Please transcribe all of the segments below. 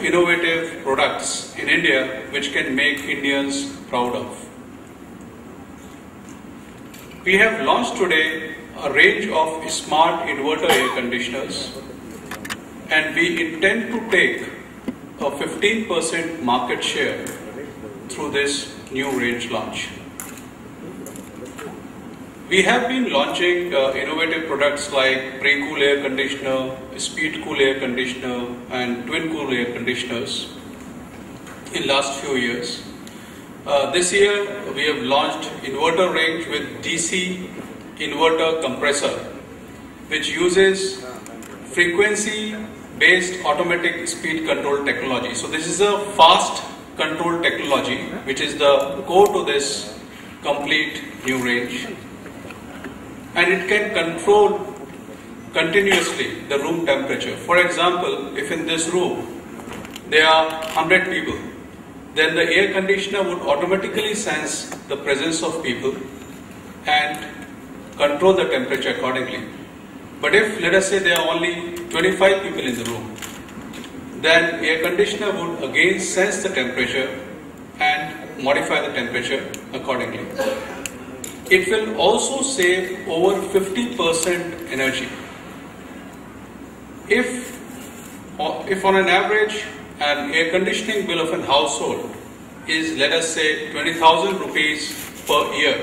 innovative products in India which can make Indians proud of. We have launched today a range of smart inverter air conditioners, and we intend to take a 15% market share through this new range launch. We have been launching innovative products like pre-cool air conditioner, speed cool air conditioner and twin cool air conditioners in last few years. This year we have launched inverter range with DC inverter compressor, which uses frequency based automatic speed control technology. So this is a fast control technology which is the core to this complete new range. And it can control continuously the room temperature. For example, if in this room there are 100 people, then the air conditioner would automatically sense the presence of people and control the temperature accordingly. But if, let us say, there are only 25 people in the room, then air conditioner would again sense the temperature and modify the temperature accordingly. It will also save over 50% energy. If on an average an air conditioning bill of a household is, let us say, 20,000 rupees per year,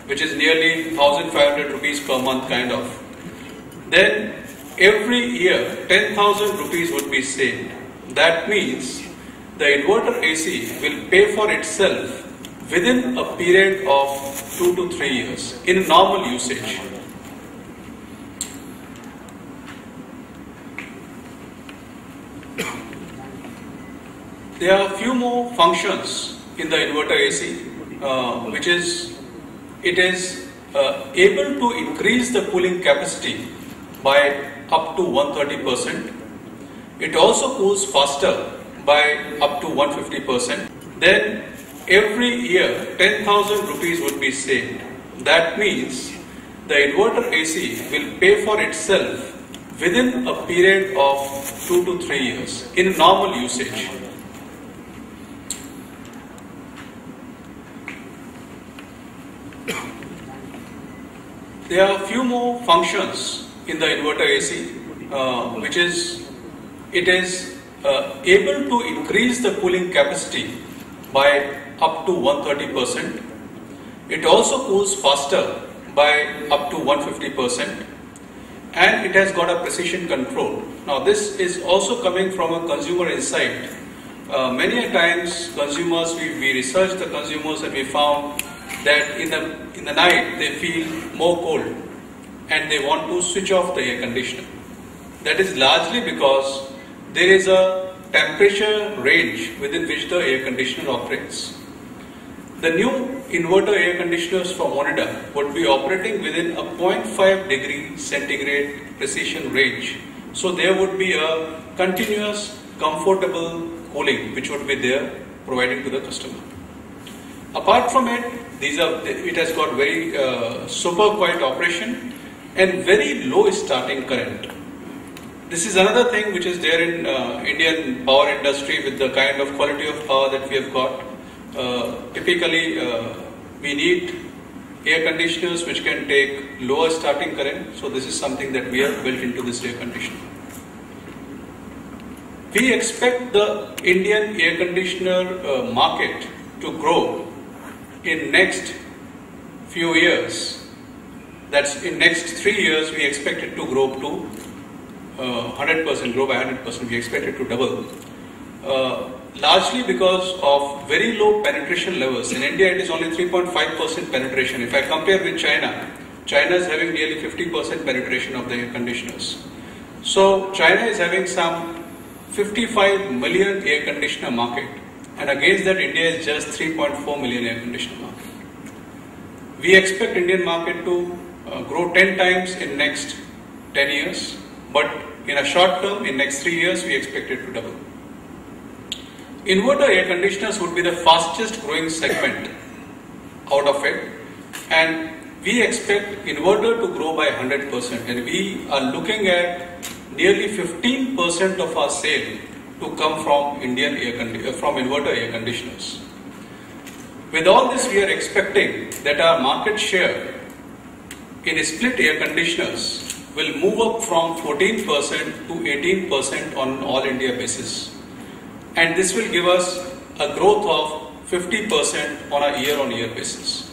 which is nearly 1,500 rupees per month kind of, then every year 10,000 rupees would be saved. That means the inverter AC will pay for itself within a period of 2 to 3 years in normal usage. There are a few more functions in the inverter AC, which is it is able to increase the cooling capacity by up to 130%. It also cools faster by up to 150%. Then every year 10,000 rupees would be saved. That means the inverter AC will pay for itself within a period of 2 to 3 years in normal usage. There are a few more functions in the inverter AC, which is it is able to increase the cooling capacity by up to 130%. It also cools faster by up to 150%, and it has got a precision control. Now this is also coming from a consumer insight. Many a times consumers, we researched the consumers and we found that in the night they feel more cold and they want to switch off the air conditioner. That is largely because there is a temperature range within which the air conditioner operates. The new inverter air conditioners from Onida would be operating within a 0.5 degree centigrade precision range. So there would be a continuous comfortable cooling which would be there provided to the customer. Apart from it, it has got very super quiet operation and very low starting current. This is another thing which is there in Indian power industry with the kind of quality of power that we have got. Typically, we need air conditioners which can take lower starting current. So this is something that we have built into this air conditioner. We expect the Indian air conditioner market to grow in next few years. That's in next 3 years we expect it to grow to 100%, grow by 100%. We expect it to double. Largely because of very low penetration levels. In India it is only 3.5% penetration. If I compare with China, China is having nearly 50% penetration of the air conditioners. So China is having some 55 million air conditioner market, and against that India is just 3.4 million air conditioner market. We expect Indian market to grow 10 times in next 10 years, but in a short term, in next 3 years, we expect it to double. Inverter air conditioners would be the fastest growing segment out of it, and we expect inverter to grow by 100%, and we are looking at nearly 15% of our sale to come from from inverter air conditioners. With all this, we are expecting that our market share in split air conditioners will move up from 14% to 18% on an all India basis. And this will give us a growth of 50% on a year-on-year basis.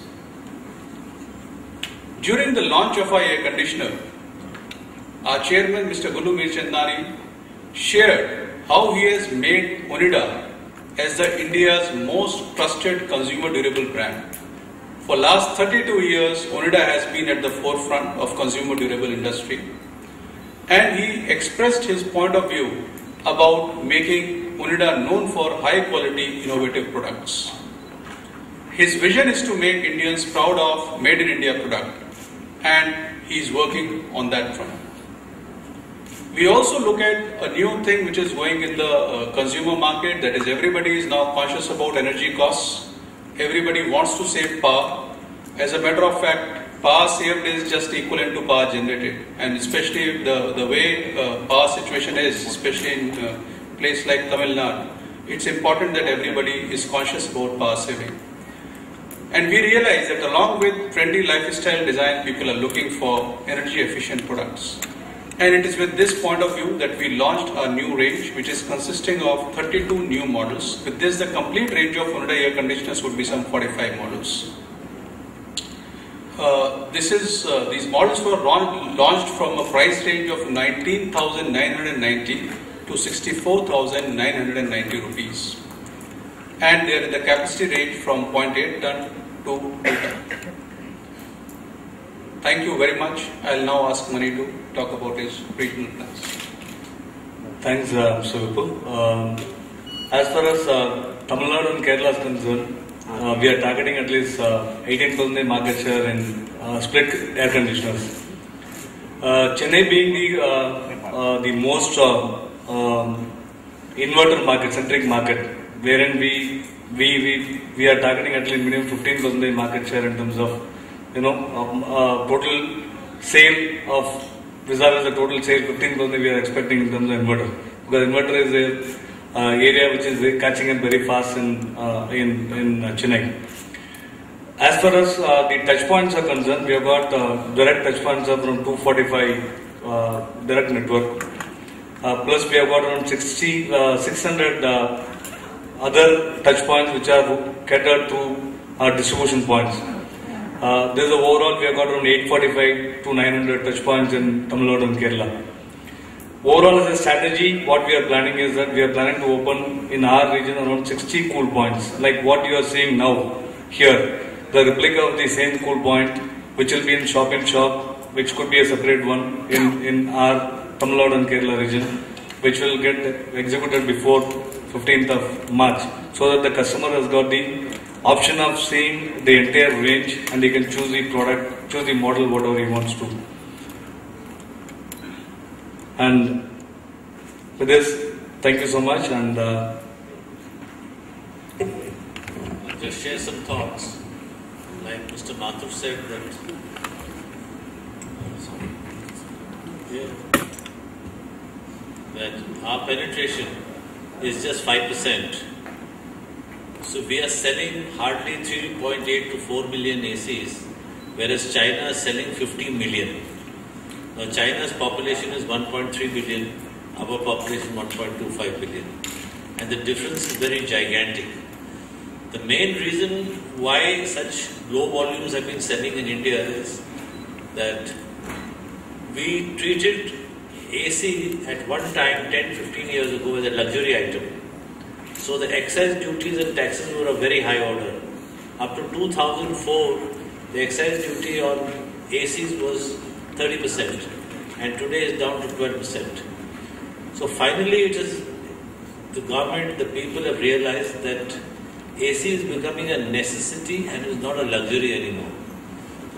During the launch of our air conditioner, our chairman, Mr. Gullu Mirchandani, shared how he has made Onida as the India's most trusted consumer durable brand. For last 32 years, Onida has been at the forefront of consumer durable industry, and he expressed his point of view about making Onida known for high quality innovative products. His vision is to make Indians proud of made in India product, and he is working on that front. We also look at a new thing which is going in the consumer market, that is everybody is now conscious about energy costs. Everybody wants to save power. As a matter of fact, power saved is just equivalent to power generated, and especially the way power situation is, especially in a place like Tamil Nadu, it's important that everybody is conscious about power saving. And we realize that along with trendy lifestyle design, people are looking for energy efficient products. And it is with this point of view that we launched a new range which is consisting of 32 new models. With this, the complete range of Onida air conditioners would be some 45 models. These models were launched from a price range of 19,990 to 64,990 rupees. And the capacity range from 0.8 ton to 2 ton. Thank you very much. I'll now ask Mani to talk about his regional plans. Thanks, Mr. Vipul. As far as Tamil Nadu and Kerala is concerned, we are targeting at least 18% market share in split air conditioners. Chennai being the most inverter market, centric market, wherein we are targeting at least minimum 15% market share in terms of total sale of vis-a-vis the total sale 15% we are expecting in terms of inverter, because inverter is an area which is catching up very fast in Chennai. As far as the touch points are concerned, we have got direct touch points of around 245 direct network. Plus we have got around 600 other touch points which are catered to our distribution points. This is overall we have got around 845 to 900 touch points in Tamil Nadu and Kerala. Overall as a strategy, what we are planning is that we are planning to open in our region around 60 cool points, like what you are seeing now here. The replica of the same cool point, which will be in shop, which could be a separate one in our Tamil Nadu and Kerala region, which will get executed before 15th of March, so that the customer has got the option of seeing the entire range and he can choose the product, choose the model, whatever he wants to. And with this, thank you so much, and I'll just share some thoughts. Like Mr. Mathur said that our penetration is just 5%. So we are selling hardly 3.8 to 4 million ACs, whereas China is selling 50 million. Now China's population is 1.3 billion, our population 1.25 billion. And the difference is very gigantic. The main reason why such low volumes have been selling in India is that we treated AC at one time, 10-15 years ago, as a luxury item. So the excise duties and taxes were of very high order. Up to 2004, the excise duty on ACs was 30%, and today is down to 12%. So finally it is the government, the people have realized that AC is becoming a necessity and is not a luxury anymore.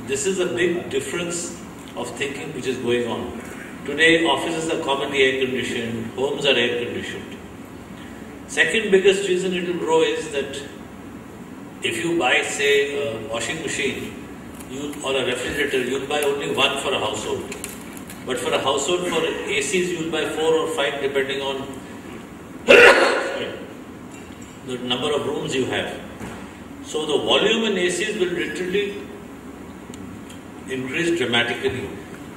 This is a big difference of thinking which is going on. Today offices are commonly air conditioned, homes are air conditioned. Second biggest reason it will grow is that if you buy, say, a washing machine or a refrigerator, you'll buy only one for a household. But for a household, for ACs, you'll buy 4 or 5 depending on the number of rooms you have. So the volume in ACs will literally increase dramatically.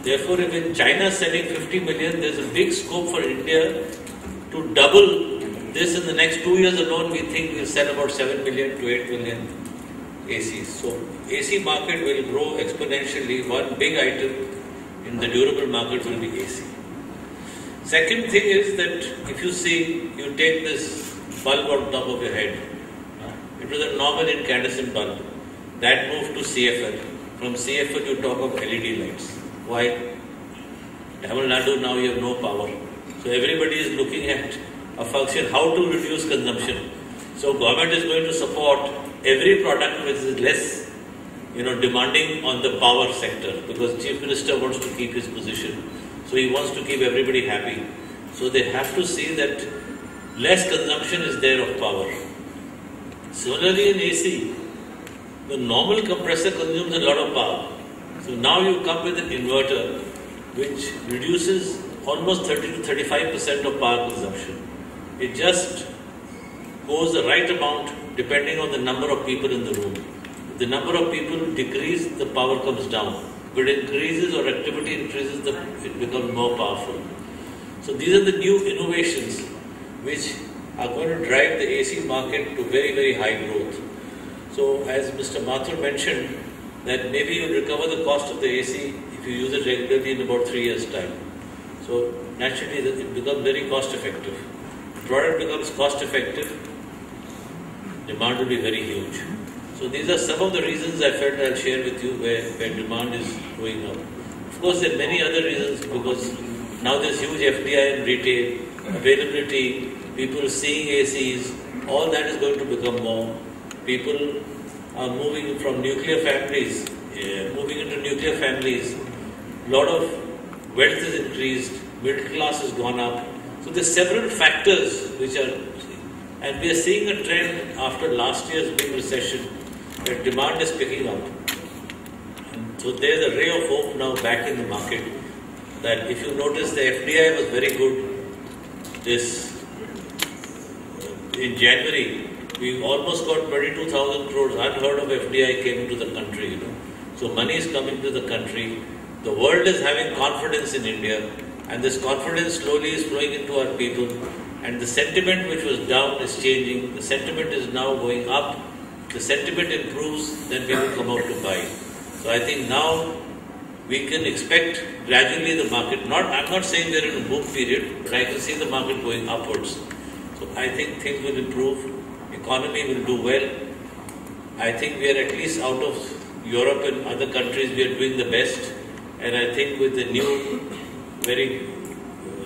Therefore, if in China is selling 50 million, there's a big scope for India to double this in the next 2 years alone. We think we'll sell about 7 million to 8 million ACs. So AC market will grow exponentially. One big item in the durable market will be AC. Second thing is that if you see, you take this bulb on top of your head. It was a normal incandescent bulb. That moved to CFL. From CFL you talk of LED lights. Why? Tamil Nadu now you have no power. So everybody is looking at a function, how to reduce consumption. So government is going to support every product which is less demanding on the power sector, because Chief Minister wants to keep his position. So he wants to keep everybody happy. So they have to see that less consumption is there of power. Similarly in AC, the normal compressor consumes a lot of power. So now you come with an inverter which reduces almost 30 to 35% of power consumption. It just goes the right amount depending on the number of people in the room. If the number of people decrease, the power comes down. If it increases or activity increases, it becomes more powerful. So these are the new innovations which are going to drive the AC market to very, very high growth. So as Mr. Mathur mentioned, that maybe you'll recover the cost of the AC if you use it regularly in about 3 years' time. So naturally it becomes very cost effective. The product becomes cost effective, demand will be very huge. So these are some of the reasons I felt I'll share with you where demand is going up. Of course there are many other reasons, because now there's huge FDI in retail, availability, people seeing ACs, all that is going to become more. People are moving from nuclear families, moving into nuclear families. A lot of wealth is increased, middle class has gone up. So there's several factors which are, and we are seeing a trend after last year's big recession that demand is picking up. And so there's a ray of hope now back in the market, that if you notice the FDI was very good in January. We almost got 22,000 crores, unheard of FDI came into the country, So money is coming to the country. The world is having confidence in India, and this confidence slowly is flowing into our people. And the sentiment which was down is changing. The sentiment is now going up. The sentiment improves, then people come out to buy. So I think now we can expect gradually the market, I'm not saying we're in a boom period, but I can see the market going upwards. So I think things will improve. Economy will do well. I think we are at least out of Europe and other countries, we are doing the best. And I think with the new, very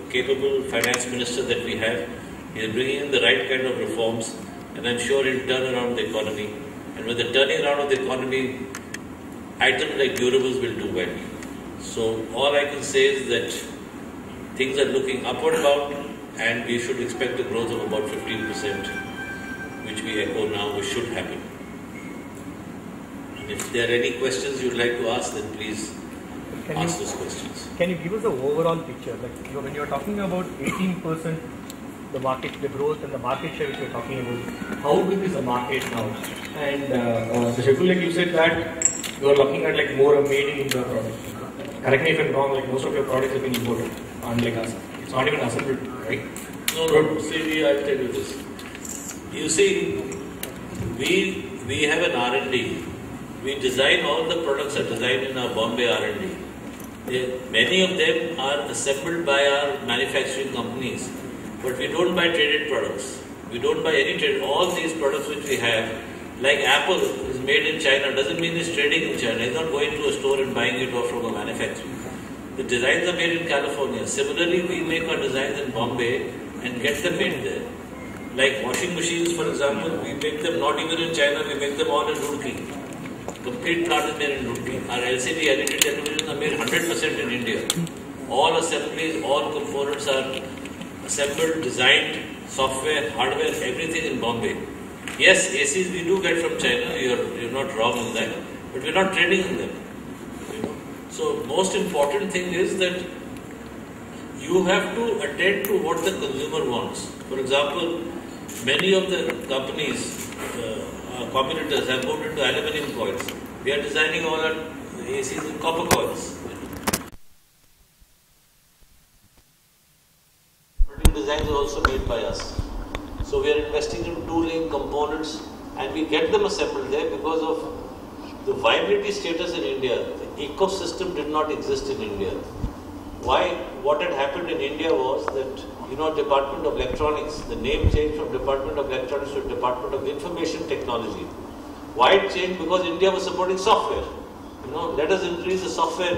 capable finance minister that we have, he is bringing in the right kind of reforms, and I'm sure he'll turn around the economy. And with the turning around of the economy, items like durables will do well. So all I can say is that things are looking upward bound, and we should expect a growth of about 15%. Which we echo now, which should happen. And if there are any questions you'd like to ask, then please ask those questions. Can you give us the overall picture? Like when you're talking about 18%, the market, the growth and the market share which you're talking about, how big is the market now? And Shekul, like you said that you're looking at like more made in India product. Correct me if I'm wrong, like most of your products have been imported, unlike us. It's not even assembled, right? No. See, I'll tell you this. You see, we have an R&D. We design, all the products are designed in our Bombay R&D. Many of them are assembled by our manufacturing companies, but we don't buy traded products. We don't buy any traded. All these products which we have, like Apple is made in China, doesn't mean it's trading in China. It's not going to a store and buying it off from a manufacturer. The designs are made in California. Similarly, we make our designs in Bombay and get them made there. Like washing machines, for example, we make them not even in China, we make them all in Roorkee. Complete plant is made in Roorkee. Our LCD LED televisions are made 100% in India. All assemblies, all components are assembled, designed, software, hardware, everything in Bombay. Yes, ACs we do get from China, you're not wrong in that, but we're not trading in them. So most important thing is that you have to attend to what the consumer wants. For example, many of the companies, competitors have moved into aluminum coils. We are designing all our ACs in copper coils. Designs are also made by us. So we are investing in tooling, components, and we get them assembled there because of the viability status in India. The ecosystem did not exist in India. Why? What had happened in India was that, Department of Electronics, the name changed from Department of Electronics to Department of Information Technology. Why it changed? Because India was supporting software. Let us increase the software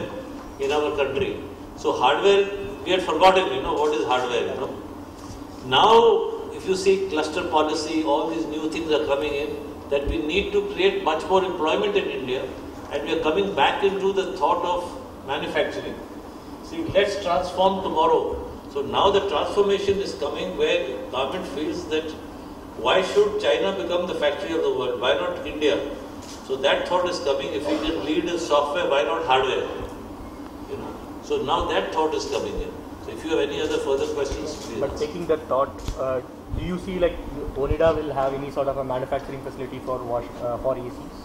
in our country. So hardware, we had forgotten, what is hardware, Now, if you see cluster policy, all these new things are coming in, that we need to create much more employment in India, and we are coming back into the thought of manufacturing. See, let's transform tomorrow. So now the transformation is coming where government feels that why should China become the factory of the world? Why not India? So that thought is coming. If we can lead in software, why not hardware? So now that thought is coming in. So if you have any other further questions, please. But taking that thought, do you see like Onida will have any sort of a manufacturing facility for ACs?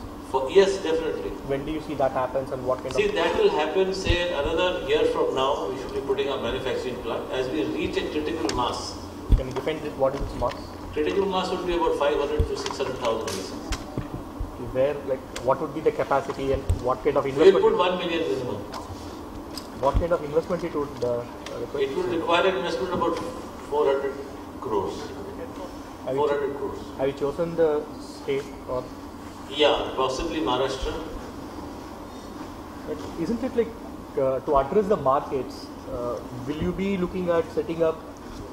Yes, definitely. When do you see that happens and what kind See, of... that will happen, say, another year from now, we should be putting our manufacturing plant as we reach a critical mass. Can you define this? What is this mass? Critical mass would be about 500 to 600,000 ACs. Where, what would be the capacity and what kind of investment? We'll put 1 million minimum. What kind of investment it would require? It would require an investment about 400 crores. 400 crores. Have you chosen the state or? Yeah, possibly Maharashtra. But isn't it to address the markets, will you be looking at setting up,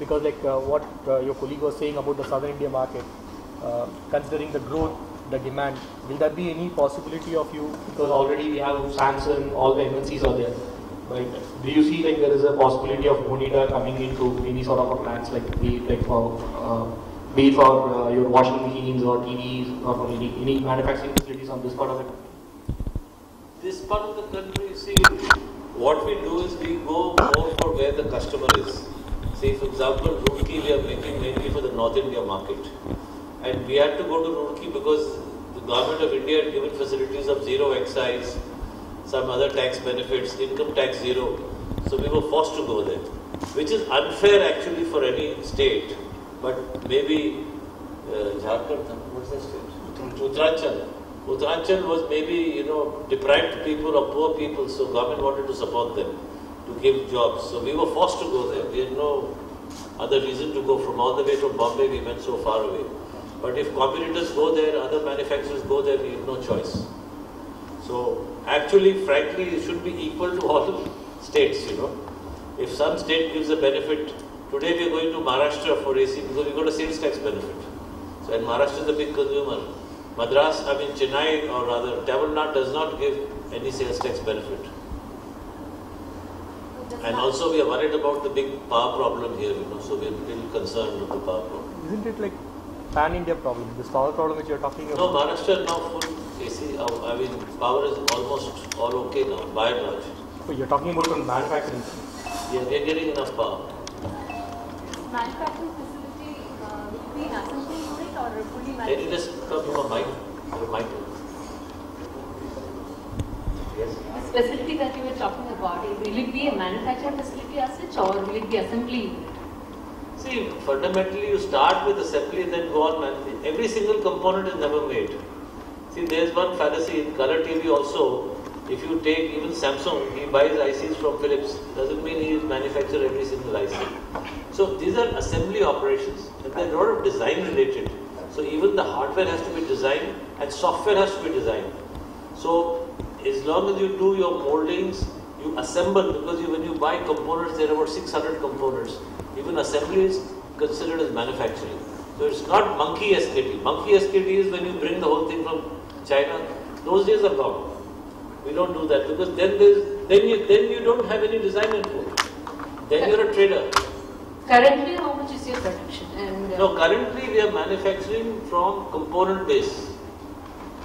because what your colleague was saying about the Southern India market, considering the growth, the demand, will there be any possibility of you, because already we have Samsung, all the MNCs are there, right? Do you see there is a possibility of Onida coming into any sort of a plans, be it for your washing machines or TVs or for any manufacturing facilities on this part of it? This part of the country, see, what we do is we go more for where the customer is. See, for example, Roorkee we are making mainly for the North India market. And we had to go to Roorkee because the government of India had given facilities of zero excise, some other tax benefits, income tax zero. So we were forced to go there, which is unfair actually for any state. But maybe Jharkhand, what's that state? Uttaranchal. Uttaranchal was maybe, deprived people or poor people, so government wanted to support them, to give jobs. So we were forced to go there. We had no other reason to go from all the way from Bombay, we went so far away. But if competitors go there, other manufacturers go there, we have no choice. So actually, frankly, it should be equal to all states, If some state gives a benefit, today we are going to Maharashtra for AC because we got a sales tax benefit. So, and Maharashtra is a big consumer. Chennai or rather Tamil Nadu does not give any sales tax benefit. And also we are worried about the big power problem here, so we are little concerned with the power problem. Isn't it like pan-India problem, this power problem which you are talking about? No, Maharashtra now full AC, power is almost all okay now, by and large. So you are talking about from manufacturing? Yeah, we are getting enough power. Manufacturing facility will be an assembly unit or fully manufactured? Can you just come to a mic? Yes. The facility that you were talking about, will it be a manufacturing facility as such or will it be assembly unit? See, fundamentally you start with assembly and then go on manufacturing. Every single component is never made. See, there is one fallacy in color TV also. If you take even Samsung, he buys ICs from Philips. Doesn't mean he manufactures every single IC. So these are assembly operations and there are a lot of design related. So even the hardware has to be designed and software has to be designed. So as long as you do your moldings, you assemble, because when you buy components, there are about 600 components. Even assembly is considered as manufacturing. So it's not monkey SKT. Monkey SKT is when you bring the whole thing from China. Those days are gone. We don't do that because then you don't have any design input. Then you're a trader. Currently, how much is your production? And No, currently we are manufacturing from component base.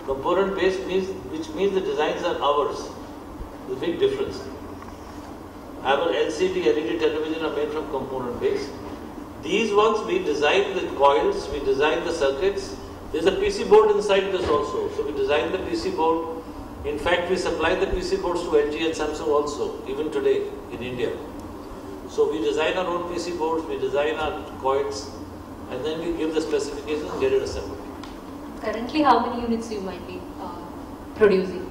Component base which means the designs are ours. The big difference. Our LCD, LED television are made from component base. These ones we design the coils, we design the circuits. There's a PC board inside this also. So we design the PC board. In fact, we supply the PC boards to LG and Samsung also, even today in India. So we design our own PC boards, we design our coils, and then we give the specifications and get it assembled. Currently, how many units you might be producing?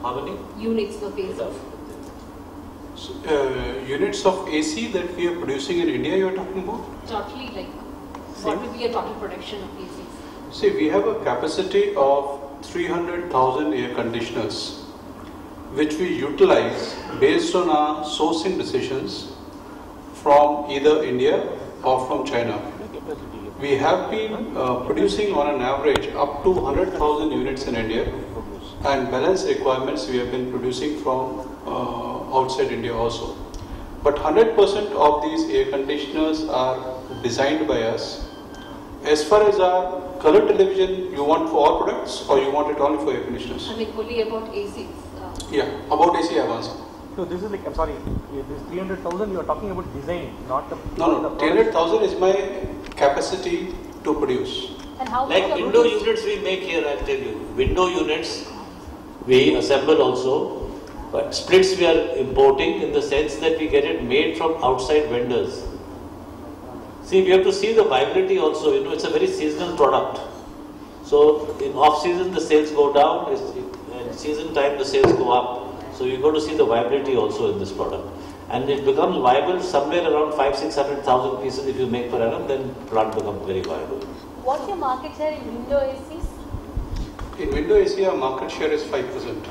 How many? Units of AC. Units of AC that we are producing in India, you are talking about? Totally, like, what will be a total production of ACs? See, we have a capacity of 300,000 air conditioners, which we utilize based on our sourcing decisions from either India or from China. We have been producing on an average up to 100,000 units in India, and balance requirements we have been producing from outside India also. But 100% of these air conditioners are designed by us. As far as our color television, you want for all products or you want it only for air conditioners? I mean, only about ACs. Yeah, about AC I have answered. So this is like, I'm sorry, this 300,000 you are talking about designing, not the... No, 300,000 is my capacity to produce. And how Like much window units we make here, I'll tell you. Window units we assemble also, but splits we are importing in the sense that we get it made from outside vendors. See, we have to see the viability also, it's a very seasonal product. So in off season the sales go down, in season time the sales go up. So you got to see the viability also in this product. And it becomes viable somewhere around 500,000-600,000 pieces if you make per annum, then plant becomes very viable. What's your market share in window ACs? In window AC our market share is 5%.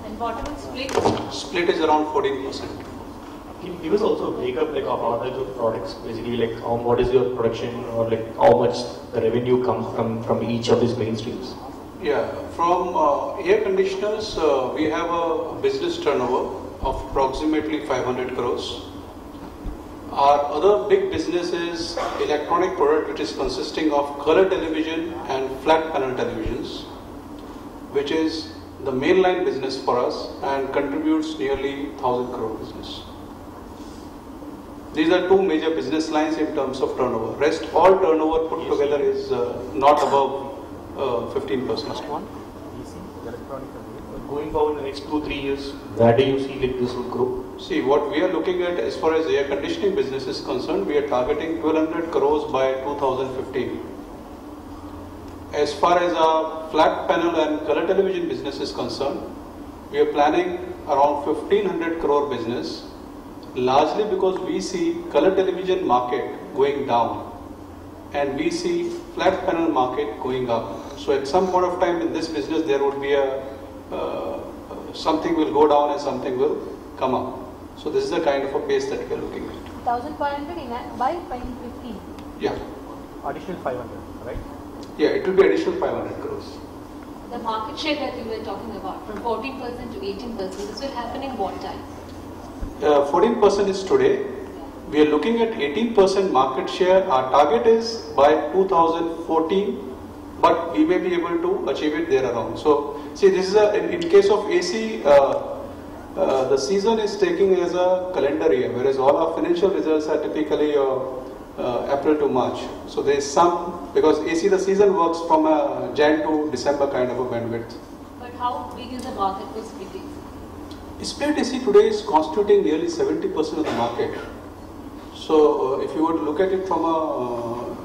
And what about split? Split is around 14%. Can you give us also a breakup like of all the products, basically like what is your production or like how much the revenue comes from each of these mainstreams? Yeah, from air conditioners, we have a business turnover of approximately 500 crores. Our other big business is electronic product, which is consisting of color television and flat panel televisions, which is the mainline business for us and contributes nearly 1,000 crore business. These are two major business lines in terms of turnover. Rest all turnover put together is not above 15%. Going forward in the next 2-3 years, where do you see like this will grow? See, what we are looking at as far as air conditioning business is concerned, we are targeting 1,200 crores by 2015. As far as our flat panel and color television business is concerned, we are planning around 1,500 crore business, largely because we see color television market going down and we see flat panel market going up. So at some point of time in this business there would be something will go down and something will come up. So this is the kind of a pace that we are looking at. 1,500 by 2015. Yeah. Additional 500, right? Yeah, it will be additional 500 crores. The market share that you were talking about, from 14% to 18%, this will happen in what time? 14% is today. We are looking at 18% market share. Our target is by 2014, but we may be able to achieve it there around. So, see, this is in case of AC, the season is taking as a calendar year, whereas all our financial results are typically April to March. So there is some, because AC the season works from Jan to December kind of a bandwidth. But how big is the market for split AC? Split AC today is constituting nearly 70% of the market. So if you would look at it from a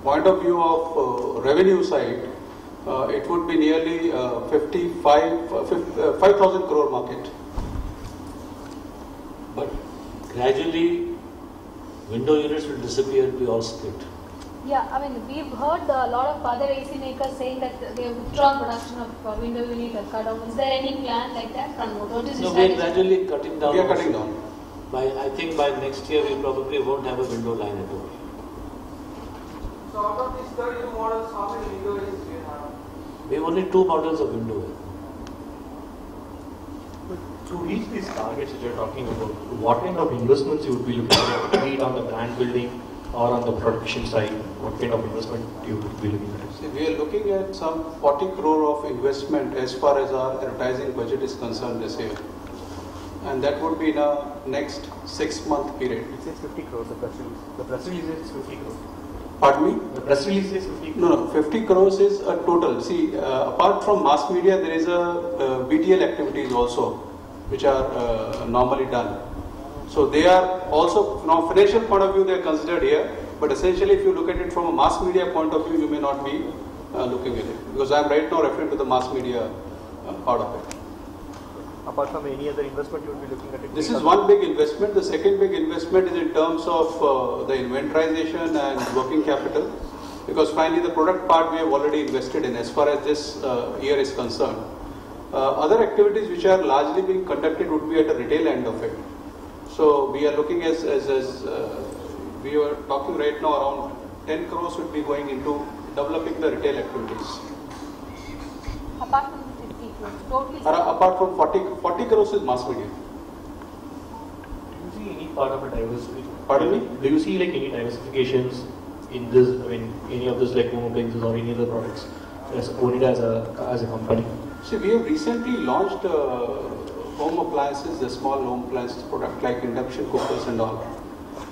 point of view of revenue side, it would be nearly 5,000 crore market. But gradually, window units will disappear and be all split. Yeah, I mean, we've heard a lot of other AC makers saying that they have withdrawn production of window unit or cut down. Is there any plan like that from Motors? No, we are gradually cutting down. We are cutting down. I think by next year we probably won't have a window line at all. So out of these 30 models, how many window ACs do you have? We have only 2 models of window. To reach these targets that you're talking about, what kind of investments you would be looking at, be it on the brand building or on the production side? What kind of investment you would be looking at? See, we are looking at some 40 crore of investment as far as our advertising budget is concerned this year. and that would be in a next 6-month period. It says 50 crores, the press release. The press release is 50 crores. Pardon me? The press release says 50 crores. No, 50 crores is a total. See, apart from mass media, there is a BTL activities also, which are normally done. So they are also, from financial point of view, they are considered here. But essentially, if you look at it from a mass media point of view, you may not be looking at it. Because I am right now referring to the mass media part of it. Apart from any other investment, you will be looking at it? This is one big investment. The second big investment is in terms of the inventorization and working capital. Because finally, the product part we have already invested in as far as this year is concerned. Other activities which are largely being conducted would be at the retail end of it. So we are looking as we are talking right now, around 10 crores would be going into developing the retail activities. Apart from the 50 crores, totally. Apart from 40 crores is mass media. Do you see any part of a diversification? Pardon me? Do you see like any diversifications in this, I mean, any of this like home appliances or any other products as Onida as a company? See, we have recently launched home appliances, the small home appliances product like induction cookers and all.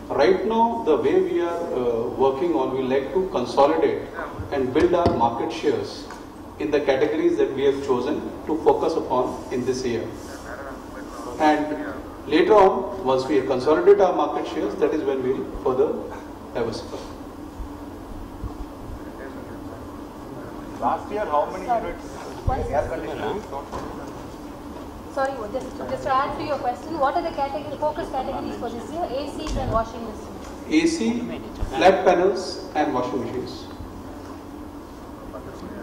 Right now, the way we are working on, we like to consolidate and build our market shares in the categories that we have chosen to focus upon in this year. And later on, once we consolidate our market shares, that is when we will further diversify. Last year, how many units air conditioners? Sorry, just to add to your question, what are the focus categories for this year? ACs and washing machines. AC, flat panels and washing machines.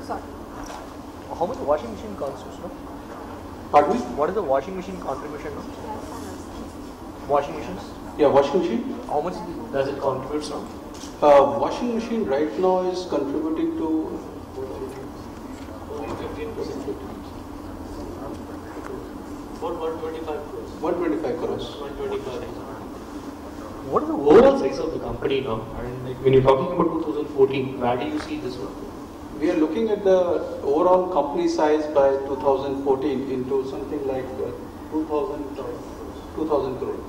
Sorry. How much the washing machine constitutes, no? Pardon me? What is the washing machine contribution, no? Washing machines? Yeah, washing machine. How much does it contribute now? Washing machine right now is contributing to 125 crores. 125 crores. 125. What is the overall size of the company now? And like when you're talking about 2014, where do you see this one? We are looking at the overall company size by 2014 into something like 2,000 crores.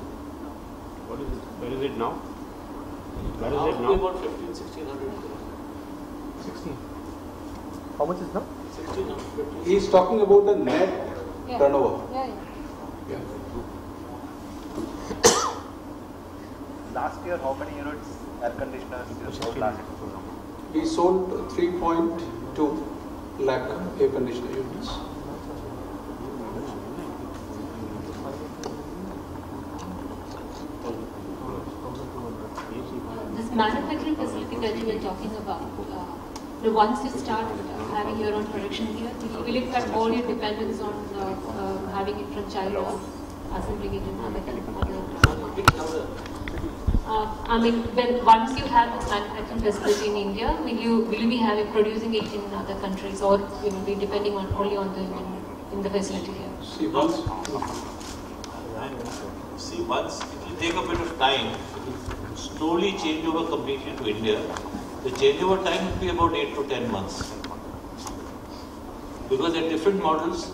What is it? Where is it now? Where Now is it it now? about 1,500-1,600 crores. 16. How much is now? 1,600. He is talking about the net turnover. Yeah. Yeah. Last year, how many units air conditioners you sold last year? We sold 3.2 lakh air conditioner units. This manufacturing facility that you were talking about, once you start having your own production here, will it cut all your dependence on having it from China, assembling it in other I mean, once you have this manufacturing facility in India, will you be producing it in other countries, or you will be depending only on the facility here? See, once it will take a bit of time to slowly change over completely to India. The changeover time will be about 8 to 10 months. Because there are different models.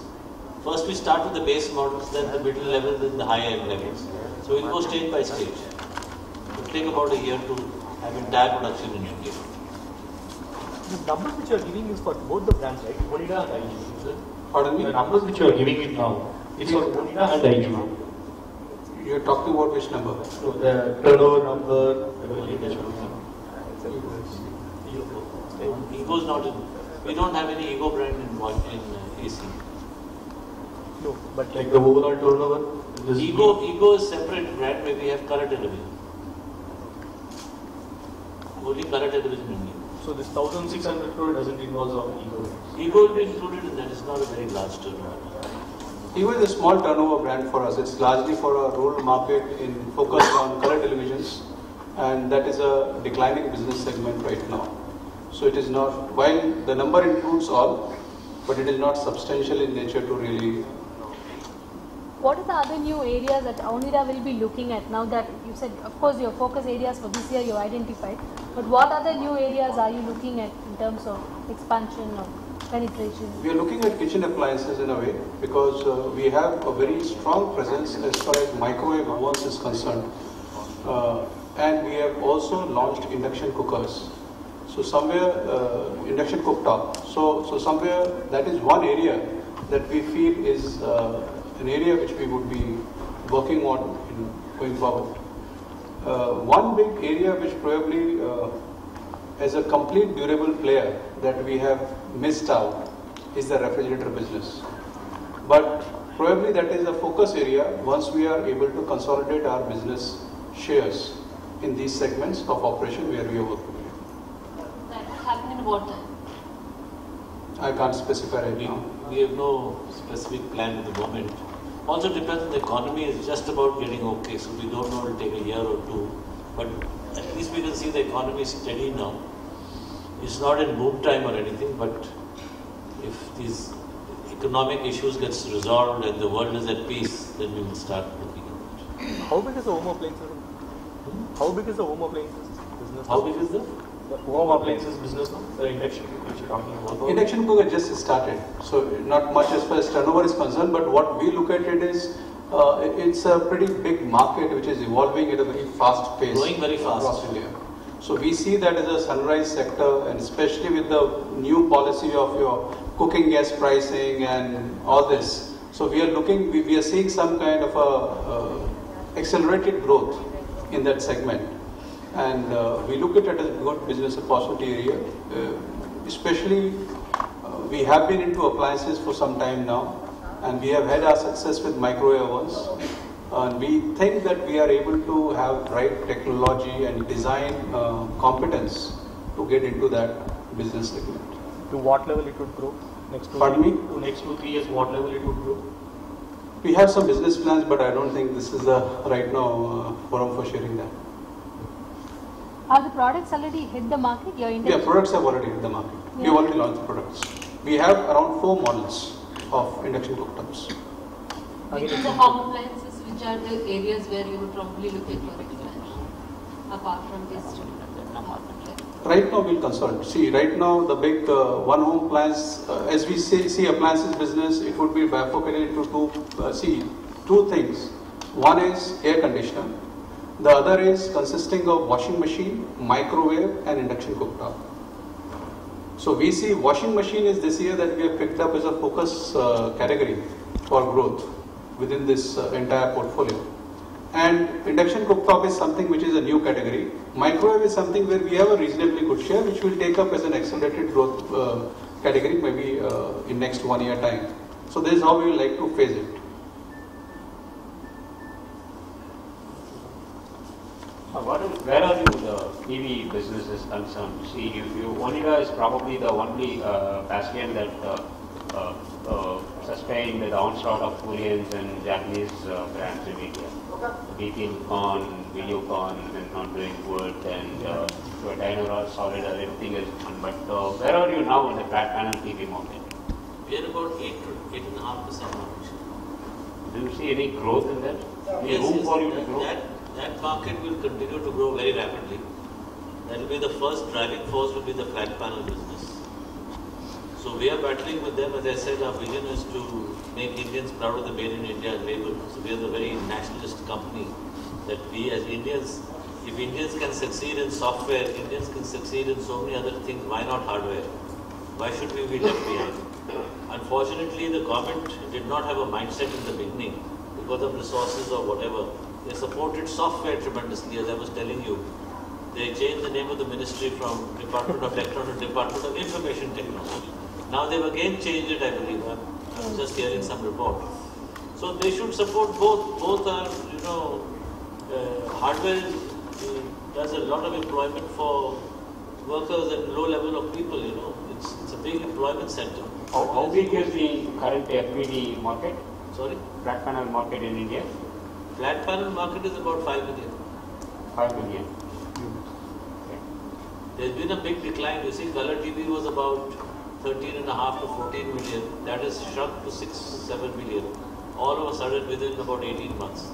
First we start with the base models, then the middle level, then the higher end levels. So we'll go stage by stage. It will take about a year to have entire production in India. The numbers which you are giving is for both the brands, right? Onida and IGU. Pardon me? The numbers which you are giving it now, it's for Onida and IGU. You are talking about which number? So the turnover number, Ego's not in. We don't have any Ego brand in AC. No, but like the overall turnover. Ego is separate brand where we have color television. Only color television in India. So this 1,600 crore doesn't involve all Ego. Ego will be included in that. It's not a very large turnover. Ego is a small turnover brand for us. It's largely for a rural market in focus on color televisions, and that is a declining business segment right now. So it is not, while the number includes all, but it is not substantial in nature to really. What are the other new areas that Onida will be looking at now that you said, of course, your focus areas for this year you identified, but what other new areas are you looking at in terms of expansion of penetration? We are looking at kitchen appliances in a way because we have a very strong presence as far as microwave ovens is concerned. And we have also launched induction cookers. So somewhere, induction cooktop. So somewhere that is one area that we feel is an area which we would be working on going forward. One big area which probably as a complete durable player that we have missed out is the refrigerator business. But probably that is a focus area once we are able to consolidate our business shares in these segments of operation where we are working. That will happen in what time? I can't specify right now. We have no specific plan at the moment. Also depends on the economy is just about getting okay, so we don't know it will take a year or two. But at least we can see the economy is steady now. It's not in boom time or anything, but if these economic issues gets resolved and the world is at peace, then we will start looking at it. How big is the home appliances? How big is the home appliances business? How big is the home appliances business now? The induction which you're talking about. Induction cooker just started, so not much as far as turnover is concerned, but what we look at it is it's a pretty big market which is evolving at a very fast pace. Growing very fast. Across India. So we see that as a sunrise sector, and especially with the new policy of your cooking gas pricing and all this. So we are looking, we are seeing some kind of a accelerated growth in that segment. And we look at it as a good business opportunity area. Especially, we have been into appliances for some time now, and we have had our success with microwave ovens. And we think that we are able to have right technology and design competence to get into that business segment. To what level it would grow? Next 2 Pardon me? To next 2-3 years, what level it would grow? We have some business plans, but I don't think this is the right now forum for sharing that. Are the products already hit the market? Yeah, products have already hit the market. Yeah. We have already launched the products. We have around 4 models of induction cooktops. Within the home appliances, which are the areas where you would probably look at your expansion, apart from this apartment level? Right now we'll consult. See, right now the big one home appliance, as we see appliances business, it would be bifurcated into two things. One is air conditioner. The other is consisting of washing machine, microwave and induction cooktop. So we see washing machine is this year that we have picked up as a focus category for growth within this entire portfolio. And induction cooktop is something which is a new category. Microwave is something where we have a reasonably good share, which will take up as an accelerated growth category maybe in next 1 year time. So this is how we would like to phase it. Where are you the PV business is concerned? See, Onika is probably the only bastion that sustained the onslaught of Koreans and Japanese brands in India. Beacon, Videocon, and not doing good, and Dynora, Solid, everything is done. But where are you now in the flat panel TV market? We are about 8 to 8.5% market share. Do you see any growth in that? Any Yes, room for you to grow? That market will continue to grow very rapidly. That will be the first driving force will be the flat panel business. So we are battling with them. As I said, our vision is to make Indians proud of the Made in India label. So we are the very nationalist company that we as Indians, if Indians can succeed in software, Indians can succeed in so many other things, why not hardware? Why should we be left behind? Unfortunately, the government did not have a mindset in the beginning because of resources or whatever. They supported software tremendously, as I was telling you. They changed the name of the ministry from Department of Electronics to Department of Information Technology. Now they've again changed it, I believe. I was just hearing some report. So they should support both. Both are, hardware does a lot of employment for workers and low level of people, It's a big employment center. How big is the current FPD market? Sorry? Flat panel market in India? Flat panel market is about 5 million. 5 million. There's been a big decline. You see, color TV was about 13.5 to 14 million. That has shrunk to 6-7 million. All of a sudden within about 18 months.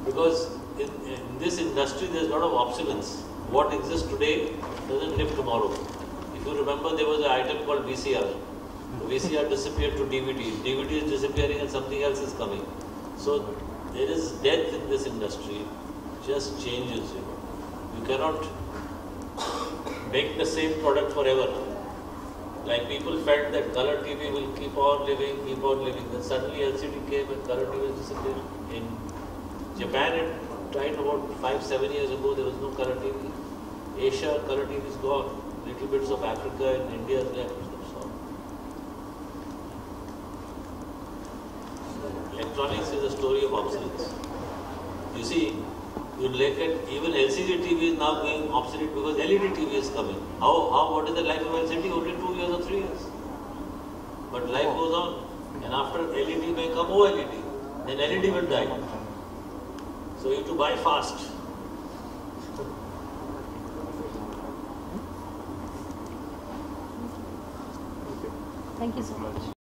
Because in this industry, there's a lot of obsolescence. What exists today doesn't live tomorrow. If you remember, there was an item called VCR. VCR disappeared to DVD. DVD is disappearing and something else is coming. So there is death in this industry. Just changes, you know. You cannot make the same product forever. Like people felt that color TV will keep on living. Then suddenly LCD came and color TV disappeared. In Japan, it tried about 5-7 years ago, there was no color TV. Asia, color TV is gone. Little bits of Africa and India is left. Electronics is a story of obsolescence. You see, you look at even LCD TV is now going obsolete because LED TV is coming. What is the life of LCD? Only 2 years or 3 years. But life goes on. And after LED may come OLED. Then LED will die. So you have to buy fast. Thank you so much.